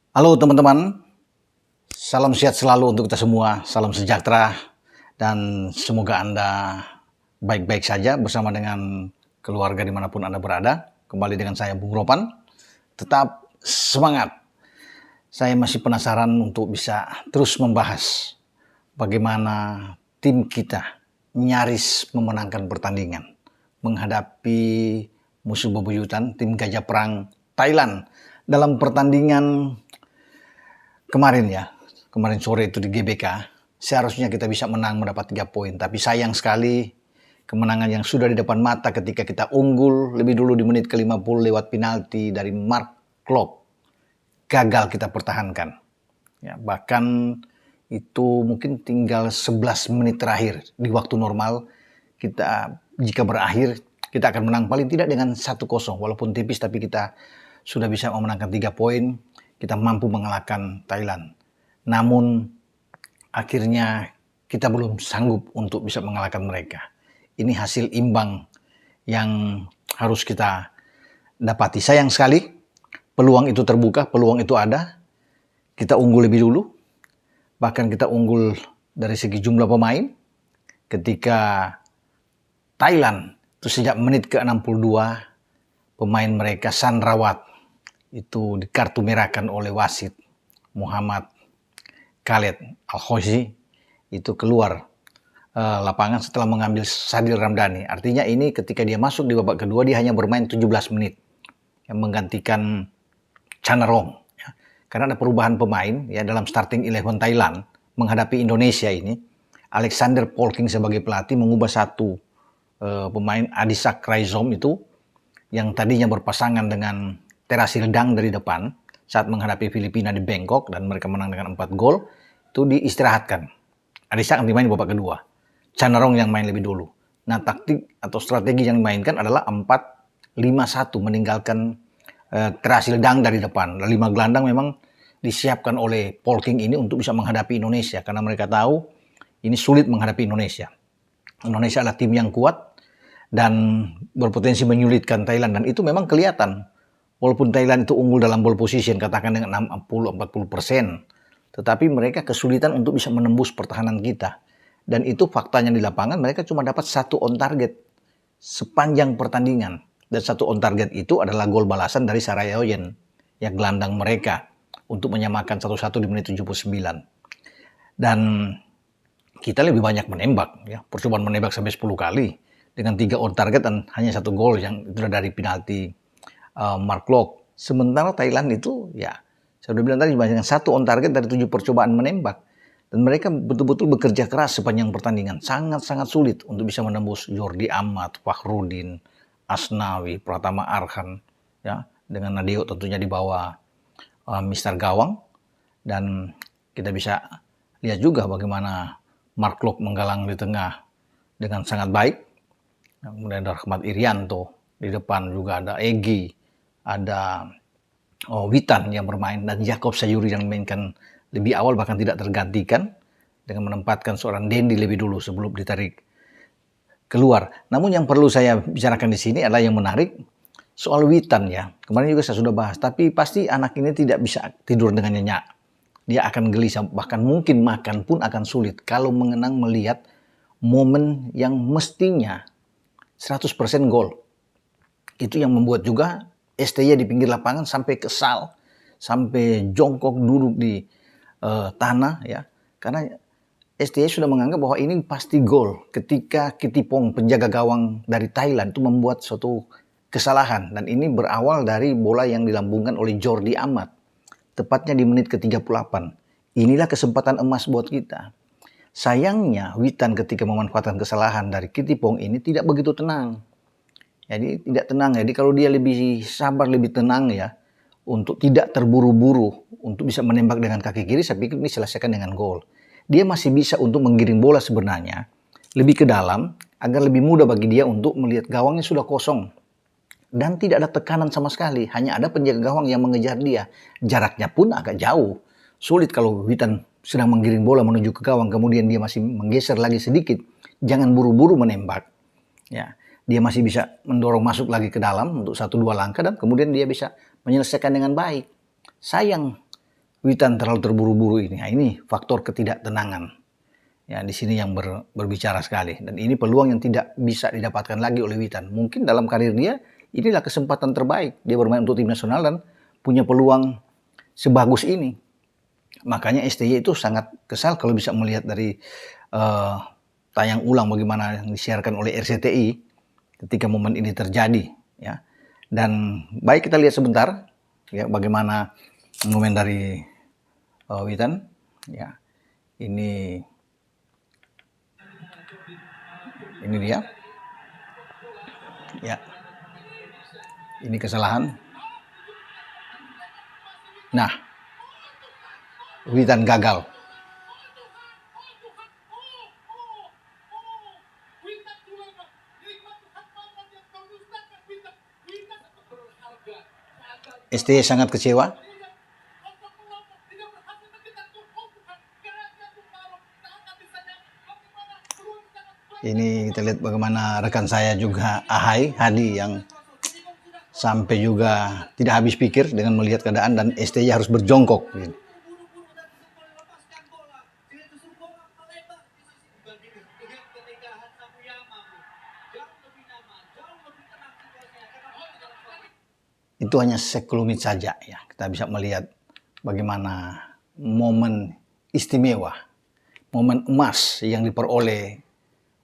Halo teman-teman, salam sehat selalu untuk kita semua, salam sejahtera, dan semoga Anda baik-baik saja bersama dengan keluarga dimanapun Anda berada. Kembali dengan saya Bung Ropan, tetap semangat. Saya masih penasaran untuk bisa terus membahas bagaimana tim kita nyaris memenangkan pertandingan menghadapi musuh bebuyutan tim Gajah Perang Thailand dalam pertandingan kemarin sore itu di GBK, seharusnya kita bisa menang mendapat 3 poin. Tapi sayang sekali kemenangan yang sudah di depan mata ketika kita unggul lebih dulu di menit ke-50 lewat penalti dari Mark Klok, gagal kita pertahankan. Ya, bahkan itu mungkin tinggal 11 menit terakhir di waktu normal kita jika berakhir kita akan menang paling tidak dengan 1-0 walaupun tipis, tapi kita sudah bisa memenangkan 3 poin. Kita mampu mengalahkan Thailand. Namun akhirnya kita belum sanggup untuk bisa mengalahkan mereka. Ini hasil imbang yang harus kita dapati. Sayang sekali peluang itu terbuka, peluang itu ada. Kita unggul lebih dulu. Bahkan kita unggul dari segi jumlah pemain. Ketika Thailand itu sejak menit ke-62 pemain mereka Sandrawat itu dikartu merahkan oleh wasit Muhammad Khaled Al-Khozi, itu keluar lapangan setelah mengambil Sadil Ramdhani. Artinya ini ketika dia masuk di babak kedua dia hanya bermain 17 menit yang menggantikan Chanarong. Ya. Karena ada perubahan pemain ya dalam starting 11 Thailand menghadapi Indonesia ini. Alexander Polking sebagai pelatih mengubah satu pemain Adisak Raizom itu yang tadinya berpasangan dengan Terasil Dang dari depan saat menghadapi Filipina di Bangkok dan mereka menang dengan 4 gol, itu diistirahatkan. Adisak yang dimain di babak kedua. Chanarong yang main lebih dulu. Nah, taktik atau strategi yang dimainkan adalah 4-5-1 meninggalkan Terasil Dang dari depan. 5 gelandang memang disiapkan oleh Polking ini untuk bisa menghadapi Indonesia karena mereka tahu ini sulit menghadapi Indonesia. Indonesia adalah tim yang kuat dan berpotensi menyulitkan Thailand dan itu memang kelihatan. Walaupun Thailand itu unggul dalam ball position katakan dengan 60-40%, tetapi mereka kesulitan untuk bisa menembus pertahanan kita. Dan itu faktanya di lapangan mereka cuma dapat 1 on target sepanjang pertandingan. Dan 1 on target itu adalah gol balasan dari Sarayoyen yang gelandang mereka untuk menyamakan 1-1 di menit 79. Dan kita lebih banyak menembak, ya, percobaan menembak sampai 10 kali dengan 3 on target dan hanya 1 gol yang itu dari penalti Mark Klok. Sementara Thailand itu ya saya sudah bilang tadi dengan 1 on target dari 7 percobaan menembak dan mereka betul-betul bekerja keras sepanjang pertandingan, sangat-sangat sulit untuk bisa menembus Jordi Amat, Fakhrudin, Asnawi, Pratama Arhan, ya, dengan Nadeo tentunya di bawah Mister Gawang. Dan kita bisa lihat juga bagaimana Mark Klok menggalang di tengah dengan sangat baik. Kemudian ada Rahmat Irianto, di depan juga ada Egy, ada Witan yang bermain dan Jakob Sayuri yang memainkan lebih awal bahkan tidak tergantikan dengan menempatkan seorang Dendi lebih dulu sebelum ditarik keluar. Namun yang perlu saya bicarakan di sini adalah yang menarik soal Witan ya. Kemarin juga saya sudah bahas, tapi pasti anak ini tidak bisa tidur dengan nyenyak. Dia akan gelisah, bahkan mungkin makan pun akan sulit kalau mengenang melihat momen yang mestinya 100% gol. Itu yang membuat juga STY di pinggir lapangan sampai kesal, sampai jongkok duduk di tanah ya. Karena STY sudah menganggap bahwa ini pasti gol ketika Kitipong penjaga gawang dari Thailand itu membuat suatu kesalahan dan ini berawal dari bola yang dilambungkan oleh Jordi Amat tepatnya di menit ke-38. Inilah kesempatan emas buat kita. Sayangnya Witan ketika memanfaatkan kesalahan dari Kitipong ini tidak begitu tenang. Jadi tidak tenang. Jadi kalau dia lebih sabar, lebih tenang ya, untuk tidak terburu-buru, untuk bisa menembak dengan kaki kiri, saya pikir ini selesaikan dengan gol. Dia masih bisa untuk menggiring bola sebenarnya lebih ke dalam agar lebih mudah bagi dia untuk melihat gawangnya sudah kosong. Dan tidak ada tekanan sama sekali, hanya ada penjaga gawang yang mengejar dia. Jaraknya pun agak jauh. Sulit kalau Witan sedang menggiring bola menuju ke gawang, kemudian dia masih menggeser lagi sedikit. Jangan buru-buru menembak. Ya, dia masih bisa mendorong masuk lagi ke dalam untuk 1-2 langkah dan kemudian dia bisa menyelesaikan dengan baik. Sayang Witan terlalu terburu-buru ini. Nah, ini faktor ketidaktenangan. Ya, di sini yang berbicara sekali. Dan ini peluang yang tidak bisa didapatkan lagi oleh Witan. Mungkin dalam karir dia, inilah kesempatan terbaik. Dia bermain untuk tim nasional dan punya peluang sebagus ini. Makanya STY itu sangat kesal kalau bisa melihat dari tayang ulang bagaimana yang disiarkan oleh RCTI ketika momen ini terjadi. Ya. Dan baik kita lihat sebentar ya bagaimana momen dari Witan. Ya, ini dia. Ya, ini kesalahan. Nah, Witan gagal. STY sangat kecewa. Ini kita lihat bagaimana rekan saya juga Ahai Hadi yang sampai juga tidak habis pikir dengan melihat keadaan dan STY harus berjongkok. Itu hanya sekelumit saja ya. Kita bisa melihat bagaimana momen istimewa, momen emas yang diperoleh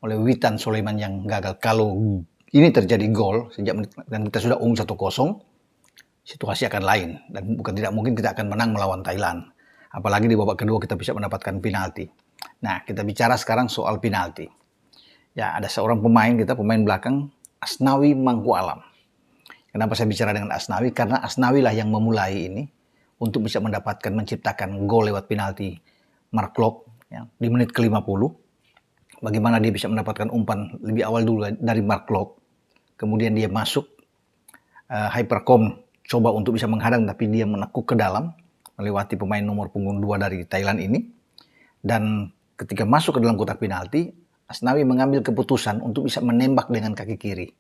oleh Witan Sulaiman yang gagal. Kalau ini terjadi gol sejak menit dan kita sudah unggul 1-0, situasi akan lain dan bukan tidak mungkin kita akan menang melawan Thailand. Apalagi di babak kedua kita bisa mendapatkan penalti. Nah, kita bicara sekarang soal penalti. Ya, ada seorang pemain kita, pemain belakang, Asnawi Mangku Alam. Kenapa saya bicara dengan Asnawi? Karena Asnawi lah yang memulai ini untuk bisa mendapatkan, menciptakan gol lewat penalti Mark Klok ya, di menit ke-50. Bagaimana dia bisa mendapatkan umpan lebih awal dulu dari Mark Klok. Kemudian dia masuk, Hypercom coba untuk bisa menghadang tapi dia menekuk ke dalam, melewati pemain nomor punggung 2 dari Thailand ini. Dan ketika masuk ke dalam kotak penalti, Asnawi mengambil keputusan untuk bisa menembak dengan kaki kiri.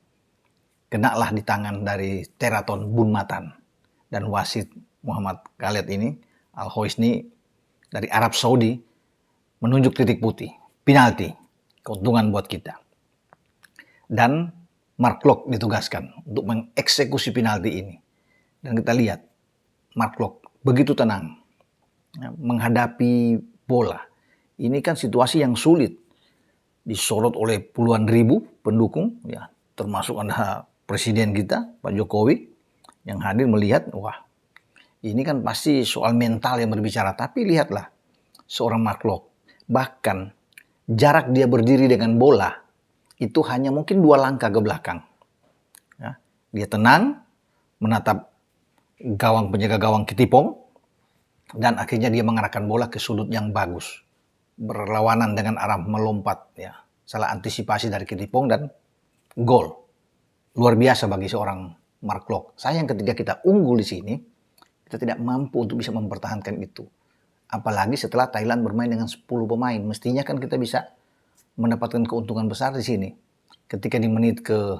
Kenalah di tangan dari Teraton Bunmatan. Dan wasit Muhammad Khaled ini, Al-Hoisni dari Arab Saudi, menunjuk titik putih. Penalti, keuntungan buat kita. Dan Mark Klok ditugaskan untuk mengeksekusi penalti ini. Dan kita lihat, Mark Klok begitu tenang ya, menghadapi bola. Ini kan situasi yang sulit. Disorot oleh puluhan ribu pendukung, ya, termasuk ada Presiden kita, Pak Jokowi, yang hadir melihat, wah, ini kan pasti soal mental yang berbicara. Tapi lihatlah, seorang Mark Klok, bahkan jarak dia berdiri dengan bola, itu hanya mungkin 2 langkah ke belakang. Ya, dia tenang, menatap gawang penjaga gawang Kitipong, dan akhirnya dia mengarahkan bola ke sudut yang bagus. Berlawanan dengan arah melompat, ya, salah antisipasi dari Kitipong dan gol. Luar biasa bagi seorang Mark Klok. Sayang ketika kita unggul di sini, kita tidak mampu untuk bisa mempertahankan itu. Apalagi setelah Thailand bermain dengan 10 pemain. Mestinya kan kita bisa mendapatkan keuntungan besar di sini. Ketika di menit ke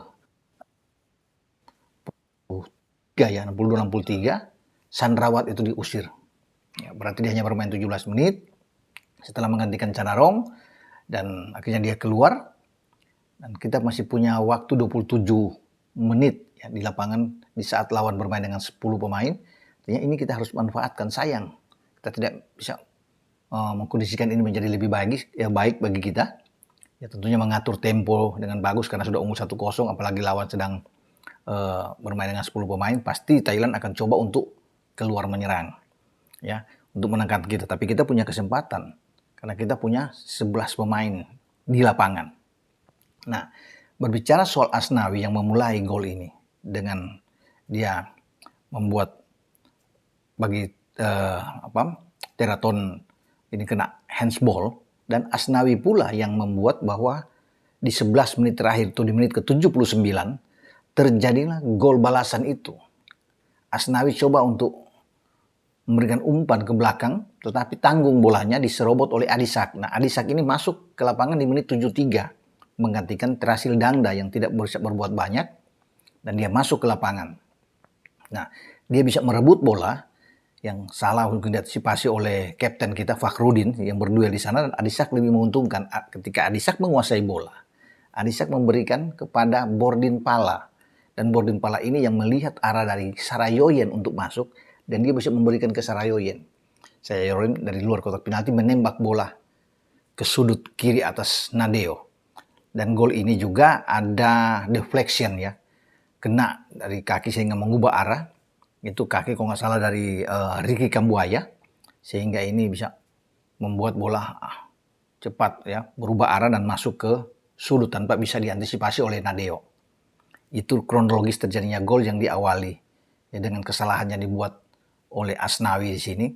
62-63, Sandrawat itu diusir. Ya, berarti dia hanya bermain 17 menit. Setelah menggantikan Chanarong, dan akhirnya dia keluar. Dan kita masih punya waktu 27 menit ya, di lapangan di saat lawan bermain dengan 10 pemain. Artinya ini kita harus manfaatkan. Sayang kita tidak bisa mengkondisikan ini menjadi lebih baik bagi kita. Ya, tentunya mengatur tempo dengan bagus karena sudah unggul 1-0, apalagi lawan sedang bermain dengan 10 pemain, pasti Thailand akan coba untuk keluar menyerang. Ya, untuk menekan kita. Tapi kita punya kesempatan karena kita punya 11 pemain di lapangan. Nah, berbicara soal Asnawi yang memulai gol ini dengan dia membuat bagi Teraton ini kena handsball, dan Asnawi pula yang membuat bahwa di 11 menit terakhir itu di menit ke-79 terjadilah gol balasan itu. Asnawi coba untuk memberikan umpan ke belakang tetapi tanggung bolanya diserobot oleh Adisak. Nah, Adisak ini masuk ke lapangan di menit 73 menggantikan Terasil Dangda yang tidak bisa berbuat banyak, dan dia masuk ke lapangan. Nah, dia bisa merebut bola yang salah mungkin diantisipasi oleh kapten kita Fakhrudin yang berduel di sana, dan Adisak lebih menguntungkan ketika Adisak menguasai bola. Adisak memberikan kepada Bordin Pala, dan Bordin Pala ini yang melihat arah dari Sarayoyen untuk masuk, dan dia bisa memberikan ke Sarayoyen. Sarayoyen dari luar kotak penalti menembak bola ke sudut kiri atas Nadeo. Dan gol ini juga ada deflection ya, kena dari kaki sehingga mengubah arah. Itu kaki kalau nggak salah dari Ricky Kambuaya, sehingga ini bisa membuat bola cepat ya berubah arah dan masuk ke sudut tanpa bisa diantisipasi oleh Nadeo. Itu kronologis terjadinya gol yang diawali ya dengan kesalahan yang dibuat oleh Asnawi di sini,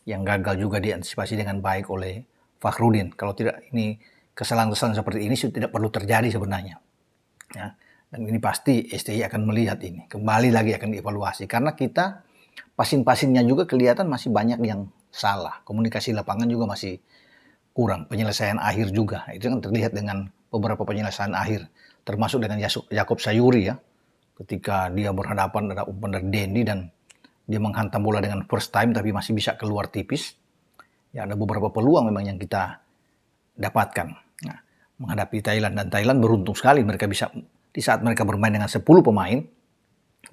yang gagal juga diantisipasi dengan baik oleh Fakhrudin. Kalau tidak, ini kesalahan-kesalahan seperti ini sudah tidak perlu terjadi sebenarnya. Ya. Dan ini pasti STI akan melihat ini, kembali lagi akan dievaluasi. Karena kita, pasin-pasinnya juga kelihatan masih banyak yang salah. Komunikasi lapangan juga masih kurang. Penyelesaian akhir juga, itu kan terlihat dengan beberapa penyelesaian akhir. Termasuk dengan Yakob Sayuri ya, ketika dia berhadapan ada umpan dari Dendi dan dia menghantam bola dengan first time tapi masih bisa keluar tipis. Ya ada beberapa peluang memang yang kita dapatkan. Nah, menghadapi Thailand, dan Thailand beruntung sekali mereka bisa, di saat mereka bermain dengan 10 pemain,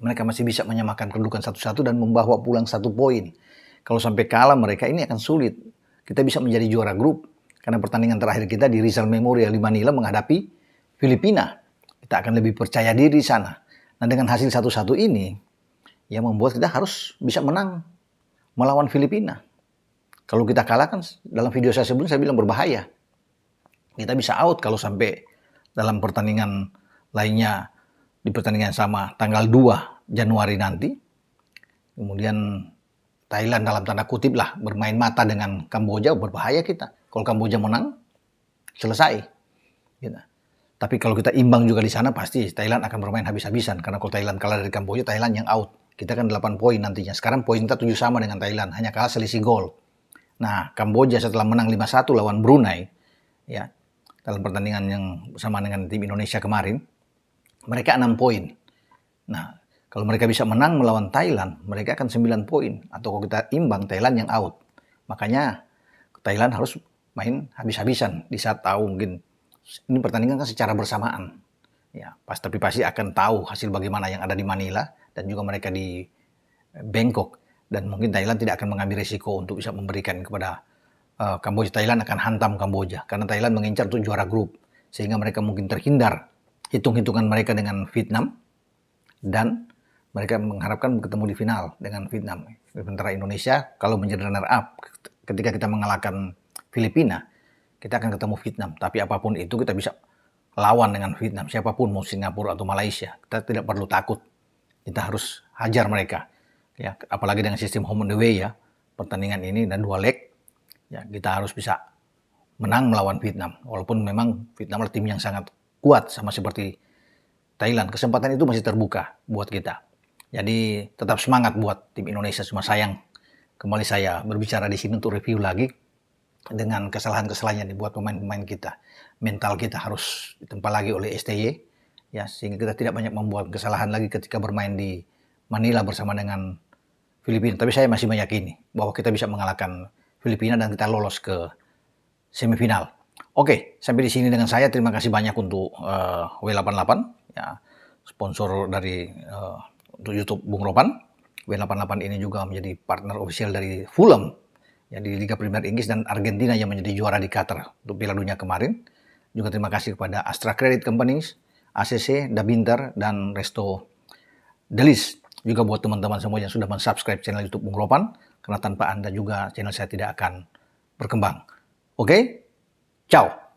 mereka masih bisa menyamakan kedudukan 1-1 dan membawa pulang 1 poin. Kalau sampai kalah mereka ini akan sulit. Kita bisa menjadi juara grup, karena pertandingan terakhir kita di Rizal Memorial di Manila menghadapi Filipina. Kita akan lebih percaya diri di sana. Nah dengan hasil 1-1 ini, ya membuat kita harus bisa menang melawan Filipina. Kalau kita kalah kan, dalam video saya sebelumnya saya bilang berbahaya. Kita bisa out kalau sampai dalam pertandingan lainnya, di pertandingan sama tanggal 2 Januari nanti. Kemudian Thailand dalam tanda kutip lah bermain mata dengan Kamboja, berbahaya kita. Kalau Kamboja menang, selesai. Gitu. Tapi kalau kita imbang juga di sana, pasti Thailand akan bermain habis-habisan. Karena kalau Thailand kalah dari Kamboja, Thailand yang out. Kita kan 8 poin nantinya. Sekarang poin kita 7 sama dengan Thailand, hanya kalah selisih gol. Nah, Kamboja setelah menang 5-1 lawan Brunei, ya, dalam pertandingan yang sama dengan tim Indonesia kemarin, mereka 6 poin. Nah, kalau mereka bisa menang melawan Thailand, mereka akan 9 poin. Atau kalau kita imbang, Thailand yang out. Makanya Thailand harus main habis-habisan di saat tahu mungkin ini pertandingan kan secara bersamaan. Ya, tapi pasti akan tahu hasil bagaimana yang ada di Manila dan juga mereka di Bangkok. Dan mungkin Thailand tidak akan mengambil risiko untuk bisa memberikan kepada Kamboja. Thailand akan hantam Kamboja karena Thailand mengincar untuk juara grup, sehingga mereka mungkin terhindar hitung-hitungan mereka dengan Vietnam, dan mereka mengharapkan ketemu di final dengan Vietnam. Sementara Indonesia kalau menjadi runner up ketika kita mengalahkan Filipina, kita akan ketemu Vietnam. Tapi apapun itu kita bisa lawan dengan Vietnam, siapapun, mau Singapura atau Malaysia. Kita tidak perlu takut. Kita harus hajar mereka. Ya, apalagi dengan sistem home and away ya, pertandingan ini dan 2 leg, ya kita harus bisa menang melawan Vietnam. Walaupun memang Vietnam adalah tim yang sangat kuat sama seperti Thailand. Kesempatan itu masih terbuka buat kita. Jadi tetap semangat buat tim Indonesia. Cuma sayang, kembali saya berbicara di sini untuk review lagi dengan kesalahan-kesalahan yang dibuat pemain-pemain kita. Mental kita harus ditempa lagi oleh STY, ya, sehingga kita tidak banyak membuat kesalahan lagi ketika bermain di Manila bersama dengan Filipina. Tapi saya masih meyakini bahwa kita bisa mengalahkan Filipina dan kita lolos ke semifinal. Oke, sampai di sini dengan saya. Terima kasih banyak untuk W88, ya, sponsor dari untuk YouTube Bung Ropan. W88 ini juga menjadi partner official dari Fulham, ya, di Liga Premier Inggris, dan Argentina yang menjadi juara di Qatar untuk Piala Dunia kemarin. Juga terima kasih kepada Astra Credit Companies, ACC, Dabinter, dan Resto Delis. Juga buat teman-teman semua yang sudah mensubscribe channel YouTube Bung Ropan, karena tanpa Anda juga channel saya tidak akan berkembang. Oke, ciao.